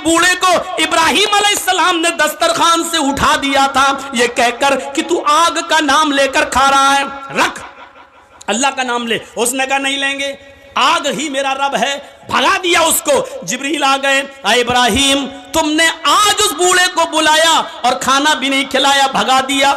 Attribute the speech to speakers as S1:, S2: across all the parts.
S1: बूढ़े को इब्राहिम अलैहिस्सलाम ने दस्तरखान से उठा दिया था ये कहकर कि तू आग का नाम लेकर खा रहा है, रख अल्लाह का नाम ले। उसने कहा नहीं लेंगे, आग ही मेरा रब है। भगा दिया उसको। जिब्रील आ गए, इब्राहिम तुमने आज उस बूढ़े को बुलाया और खाना भी नहीं खिलाया, भगा दिया,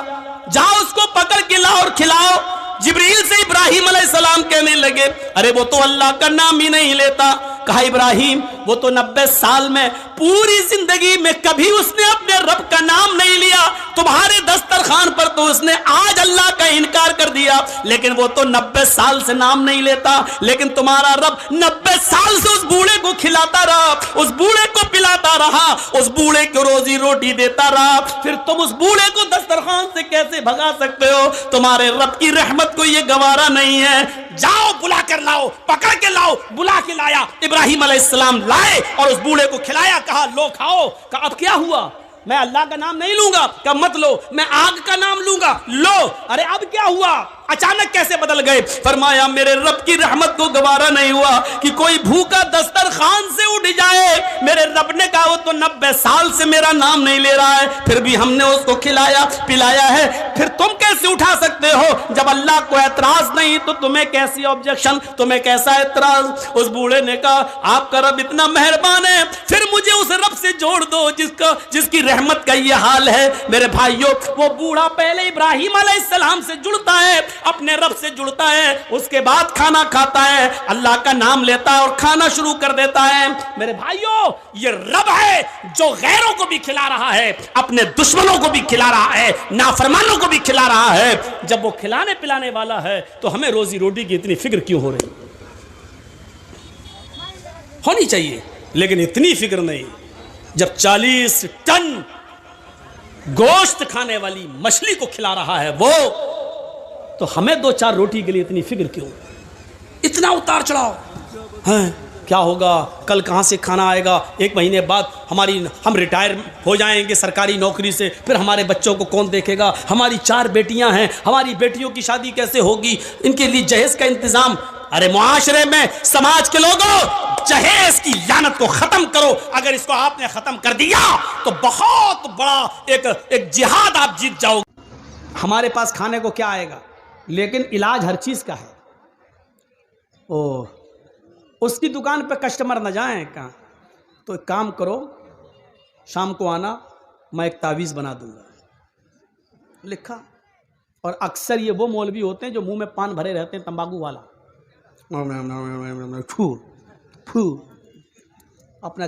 S1: जाओ उसको पकड़ के लाओ और खिलाओ। जिब्रील से इब्राहिम अलैहिस्सलाम कहने लगे अरे वो तो अल्लाह का नाम ही नहीं लेता। कहा इब्राहिम वो तो 90 साल में पूरी जिंदगी में कभी उसने अपने रब का नाम नहीं लिया, तुम्हारे दस्तरखान पर तो उसने आज अल्लाह का इनकार कर दिया, लेकिन वो तो 90 साल से नाम नहीं लेता। लेकिन तुम्हारा रब 90 साल से उस बूढ़े को खिलाता रहा, उस बूढ़े को पिलाता रहा, उस बूढ़े को रोजी रोटी देता रहा, फिर तुम उस बूढ़े को दस्तरखान से कैसे भगा सकते हो? तुम्हारे रब की रहमत को ये गवारा नहीं है। जाओ बुला कर लाओ, पकड़ के लाओ। बुला के लाया, इब्राहिम अलैहिस्सलाम लाए और उस बूढ़े को खिलाया। कहा लो खाओ। कहा अब क्या हुआ? मैं अल्लाह का नाम नहीं लूंगा। कहा मत लो, मैं आग का नाम लूंगा। लो। अरे अब क्या हुआ? अचानक कैसे बदल गए? फरमाया मेरे रब की रहमत को गवारा नहीं हुआ कि कोई भूखा दस्तरखान से उठ जाए। मेरे रब ने कहा वो तो 90 साल से मेरा नाम नहीं ले रहा है, फिर भी हमने उसको खिलाया पिलाया है, फिर तुम कैसे उठा सकते हो? जब अल्लाह को एतराज नहीं तो तुम्हें कैसी ऑब्जेक्शन, तुम्हें कैसा एतराज? उस बूढ़े ने कहा आपका रब इतना मेहरबान है, फिर मुझे उस रब से जोड़ दो जिसकी रहमत का ये हाल है। मेरे भाइयों वो बूढ़ा पहले इब्राहिम अलैहिस्सलाम से जुड़ता है, अपने रब से जुड़ता है, उसके बाद खाना खाता है, अल्लाह का नाम लेता है और खाना शुरू कर देता है। मेरे भाइयों ये रब है जो गैरों को भी खिला रहा है, अपने दुश्मनों को भी खिला रहा है, नाफरमानों को भी खिला रहा है। जब वो खिलाने पिलाने वाला है तो हमें रोजी रोटी की इतनी फिक्र क्यों हो रही? होनी चाहिए, लेकिन इतनी फिक्र नहीं। जब 40 टन गोश्त खाने वाली मछली को खिला रहा है वो, तो हमें 2-4 रोटी के लिए इतनी फिक्र क्यों? इतना उतार चढ़ाव है? क्या होगा? कल कहाँ से खाना आएगा? 1 महीने बाद हम रिटायर हो जाएंगे सरकारी नौकरी से, फिर हमारे बच्चों को कौन देखेगा? हमारी 4 बेटियां हैं, हमारी बेटियों की शादी कैसे होगी? इनके लिए जहेज का इंतजाम। अरे मुआशरे में समाज के लोगों, जहेज की लानत को खत्म करो। अगर इसको आपने खत्म कर दिया तो बहुत बड़ा एक जिहाद आप जीत जाओगे। हमारे पास खाने को क्या आएगा, लेकिन इलाज हर चीज का है। उसकी दुकान पे कस्टमर न जाएं कहाँ, तो एक काम करो, शाम को आना, मैं एक तावीज़ बना दूंगा। लिखा। और अक्सर ये वो मौलवी होते हैं जो मुंह में पान भरे रहते हैं, तंबाकू वाला, फू फू अपना